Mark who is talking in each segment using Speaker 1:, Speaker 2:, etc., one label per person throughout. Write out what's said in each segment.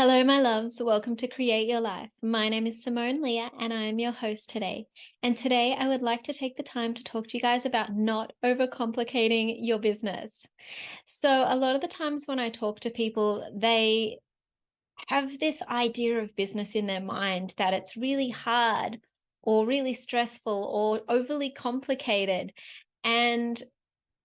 Speaker 1: Hello, my loves. Welcome to Create Your Life. My name is Simone Leah, and I am your host today. And today I would like to take the time to talk to you guys about not overcomplicating your business. So, a lot of the times when I talk to people, they have this idea of business in their mind that it's really hard or really stressful or overly complicated. And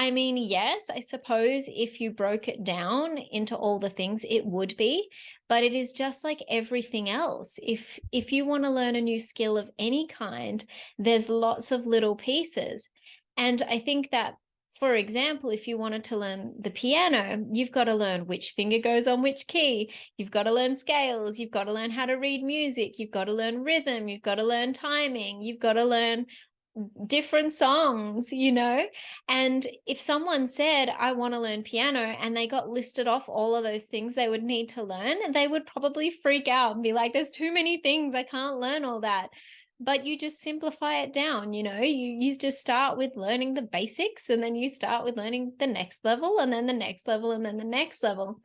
Speaker 1: I mean, yes, I suppose if you broke it down into all the things, it would be, but it is just like everything else. If you want to learn a new skill of any kind, there's lots of little pieces. And I think that, for example, if you wanted to learn the piano, you've got to learn which finger goes on which key. You've got to learn scales. You've got to learn how to read music. You've got to learn rhythm. You've got to learn timing. You've got to learn different songs, And if someone said, I want to learn piano, and they got listed off all of those things they would need to learn, they would probably freak out and be like, there's too many things. I can't learn all that. But you just simplify it down, you just start with learning the basics, and then you start with learning the next level, and then the next level, and then the next level.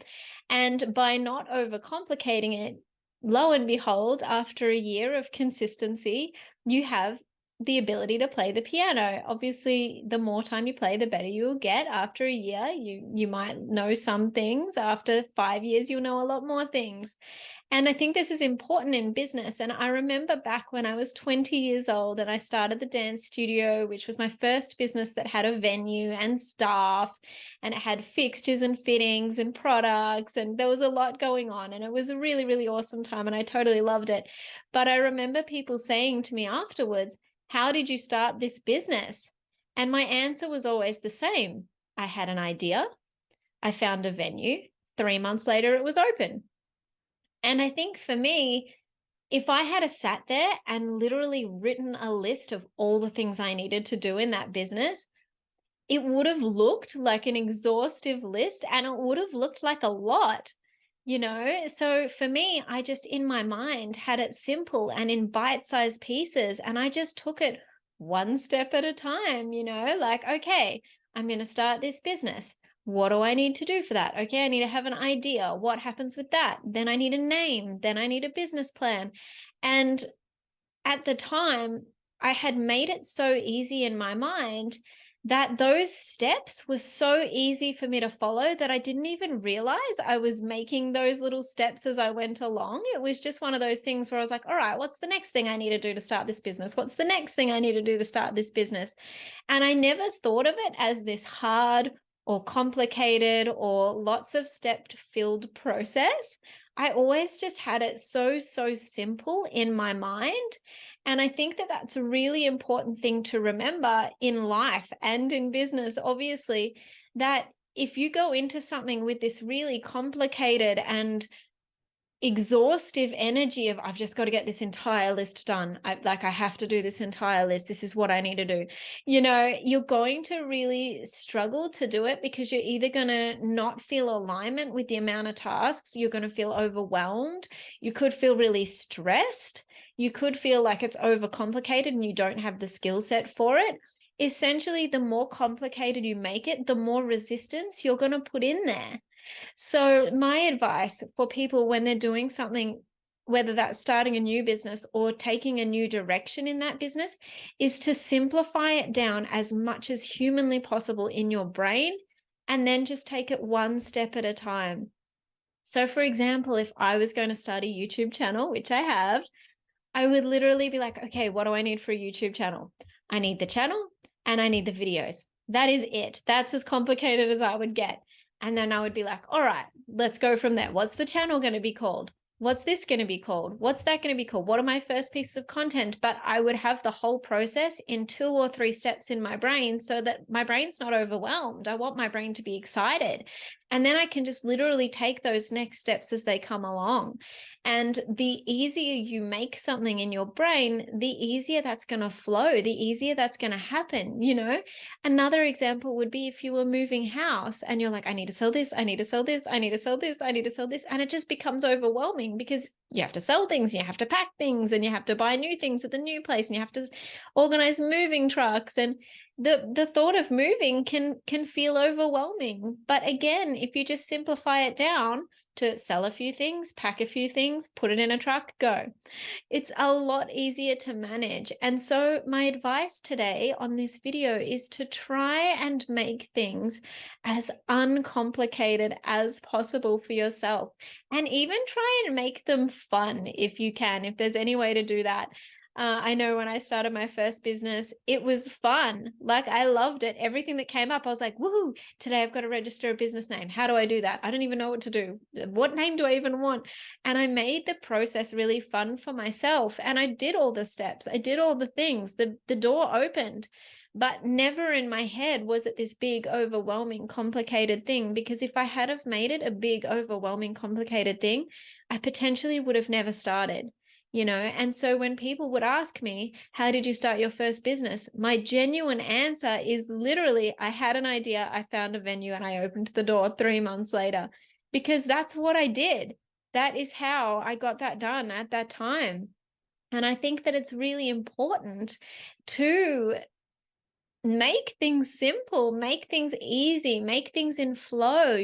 Speaker 1: And by not overcomplicating it, lo and behold, after a year of consistency, you have the ability to play the piano. Obviously, the more time you play, the better you'll get. After a year, you might know some things. After 5 years, you'll know a lot more things. And I think this is important in business. And I remember back when I was 20 years old and I started the dance studio, which was my first business that had a venue and staff, and it had fixtures and fittings and products, and there was a lot going on. And it was a really, really awesome time, and I totally loved it. But I remember people saying to me afterwards, how did you start this business? And my answer was always the same. I had an idea. I found a venue. 3 months later, it was open. And I think for me, if I had sat there and literally written a list of all the things I needed to do in that business, it would have looked like an exhaustive list, and it would have looked like a lot. So for me, I just in my mind had it simple and in bite-sized pieces, and I just took it one step at a time, like, okay, I'm going to start this business. What do I need to do for that? Okay, I need to have an idea. What happens with that? Then I need a name. Then I need a business plan. And at the time, I had made it so easy in my mind that those steps were so easy for me to follow that I didn't even realize I was making those little steps as I went along. It was just one of those things where I was like, all right, what's the next thing I need to do to start this business? What's the next thing I need to do to start this business? And I never thought of it as this hard or complicated or lots of step-filled process. I always just had it so simple in my mind. And I think that that's a really important thing to remember in life and in business, obviously, that if you go into something with this really complicated and exhaustive energy of I've just got to get this entire list done. I have to do this entire list. This is what I need to do. You're going to really struggle to do it because you're either going to not feel alignment with the amount of tasks. You're going to feel overwhelmed. You could feel really stressed. You could feel like it's overcomplicated and you don't have the skill set for it. Essentially, the more complicated you make it, the more resistance you're going to put in there. So my advice for people when they're doing something, whether that's starting a new business or taking a new direction in that business, is to simplify it down as much as humanly possible in your brain, and then just take it one step at a time. So for example, if I was going to start a YouTube channel, which I have, I would literally be like, okay, what do I need for a YouTube channel? I need the channel and I need the videos. That is it. That's as complicated as I would get. And then I would be like, all right, let's go from there. What's the channel going to be called? What's this going to be called? What's that going to be called? What are my first pieces of content? But I would have the whole process in 2 or 3 steps in my brain so that my brain's not overwhelmed. I want my brain to be excited. And then I can just literally take those next steps as they come along. And the easier you make something in your brain, the easier that's going to flow, the easier that's going to happen. Another example would be if you were moving house and you're like, I need to sell this, I need to sell this, I need to sell this, I need to sell this. And it just becomes overwhelming because you have to sell things, you have to pack things, and you have to buy new things at the new place, and you have to organize moving trucks. And the thought of moving can feel overwhelming. But again, if you just simplify it down to sell a few things, pack a few things, put it in a truck, go, it's a lot easier to manage. And so my advice today on this video is to try and make things as uncomplicated as possible for yourself, and even try and make them fun if you can, if there's any way to do that. I know when I started my first business, it was fun. Like, I loved it. Everything that came up, I was like, woohoo, today I've got to register a business name. How do I do that? I don't even know what to do. What name do I even want? And I made the process really fun for myself. And I did all the steps. I did all the things. The door opened. But never in my head was it this big, overwhelming, complicated thing. Because if I had have made it a big, overwhelming, complicated thing, I potentially would have never started. And so when people would ask me, how did you start your first business? My genuine answer is literally, I had an idea, I found a venue, and I opened the door 3 months later, because that's what I did. That is how I got that done at that time. And I think that it's really important to make things simple, make things easy, make things in flow,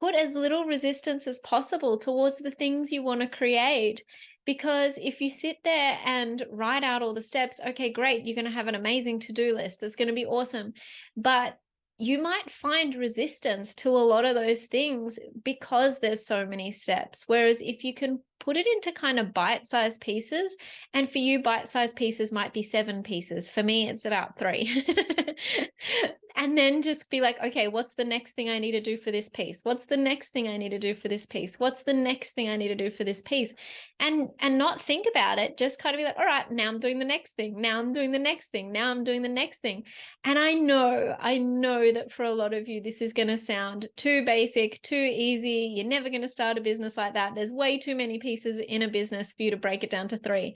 Speaker 1: put as little resistance as possible towards the things you want to create. Because if you sit there and write out all the steps, okay, great, you're going to have an amazing to-do list. That's going to be awesome. But you might find resistance to a lot of those things because there's so many steps. Whereas if you can put it into kind of bite-sized pieces, and for you, bite-sized pieces might be 7 pieces. For me, it's about 3. And then just be like, okay, what's the next thing I need to do for this piece? What's the next thing I need to do for this piece? What's the next thing I need to do for this piece? And not think about it. Just kind of be like, all right, now I'm doing the next thing. Now I'm doing the next thing. Now I'm doing the next thing. And I know that for a lot of you, this is going to sound too basic, too easy. You're never going to start a business like that. There's way too many pieces in a business for you to break it down to 3.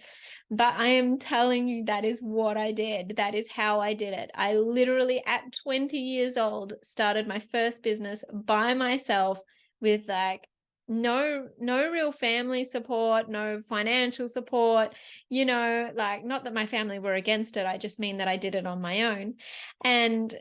Speaker 1: But I am telling you, that is what I did. That is how I did it. I literally, at 20 years old, started my first business by myself with like no real family support, no financial support, like, not that my family were against it. I just mean that I did it on my own. And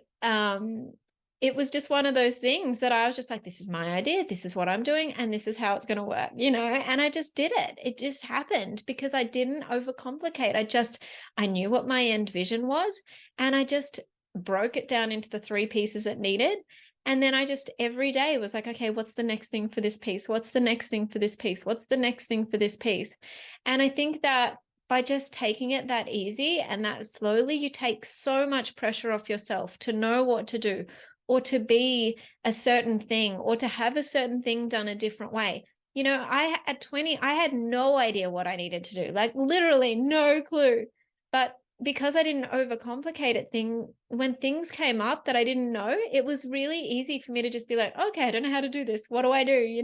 Speaker 1: it was just one of those things that I was just like, this is my idea, this is what I'm doing, and this is how it's going to work, and I just did it. It just happened because I didn't overcomplicate. I knew what my end vision was, and I just broke it down into the 3 pieces it needed. And then I just every day was like, okay, what's the next thing for this piece? What's the next thing for this piece? What's the next thing for this piece? And I think that by just taking it that easy and that slowly, you take so much pressure off yourself to know what to do, or to be a certain thing, or to have a certain thing done a different way. At 20, I had no idea what I needed to do, like literally no clue. But because I didn't overcomplicate it, when things came up that I didn't know, it was really easy for me to just be like, okay, I don't know how to do this. What do I do?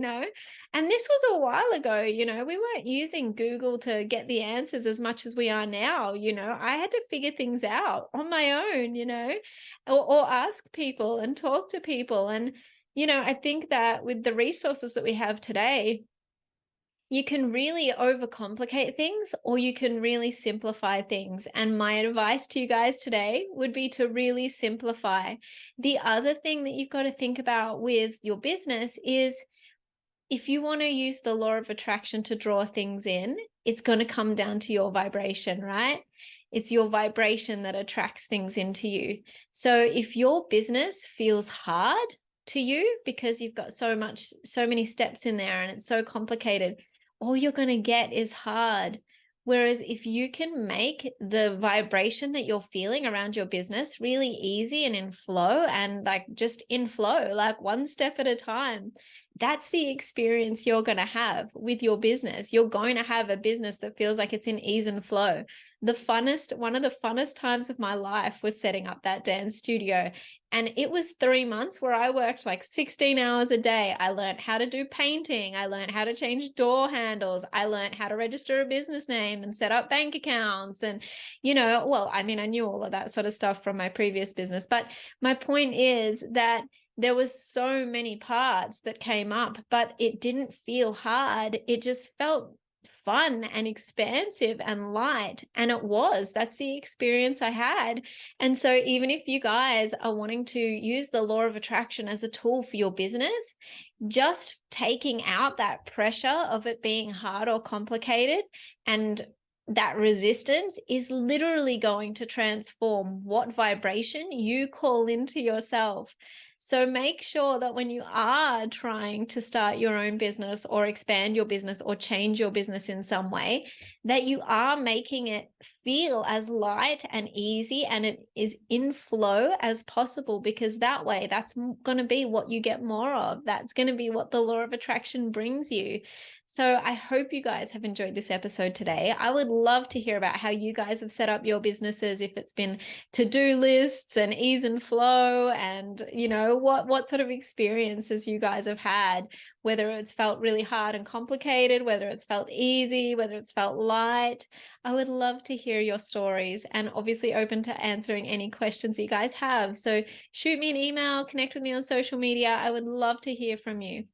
Speaker 1: And this was a while ago, we weren't using Google to get the answers as much as we are now. I had to figure things out on my own, or ask people and talk to people. And, I think that with the resources that we have today, you can really overcomplicate things, or you can really simplify things. And my advice to you guys today would be to really simplify. The other thing that you've got to think about with your business is, if you want to use the law of attraction to draw things in, it's going to come down to your vibration, right? It's your vibration that attracts things into you. So if your business feels hard to you because you've got so many steps in there and it's so complicated, all you're going to get is hard. Whereas if you can make the vibration that you're feeling around your business really easy and in flow, and like just in flow, like one step at a time, that's the experience you're going to have with your business. You're going to have a business that feels like it's in ease and flow. One of the funnest times of my life was setting up that dance studio. And it was 3 months where I worked like 16 hours a day. I learned how to do painting. I learned how to change door handles. I learned how to register a business name and set up bank accounts. And, I knew all of that sort of stuff from my previous business. But my point is that there was so many parts that came up, but it didn't feel hard. It just felt fun and expansive and light. And it was. That's the experience I had. And so even if you guys are wanting to use the law of attraction as a tool for your business, just taking out that pressure of it being hard or complicated and that resistance is literally going to transform what vibration you call into yourself. So make sure that when you are trying to start your own business or expand your business or change your business in some way, that you are making it feel as light and easy and it is in flow as possible, because that way that's going to be what you get more of. That's going to be what the law of attraction brings you. So I hope you guys have enjoyed this episode today. I would love to hear about how you guys have set up your businesses, if it's been to-do lists and ease and flow, and what sort of experiences you guys have had, whether it's felt really hard and complicated, whether it's felt easy, whether it's felt light. I would love to hear your stories, and obviously open to answering any questions you guys have. So shoot me an email, connect with me on social media. I would love to hear from you.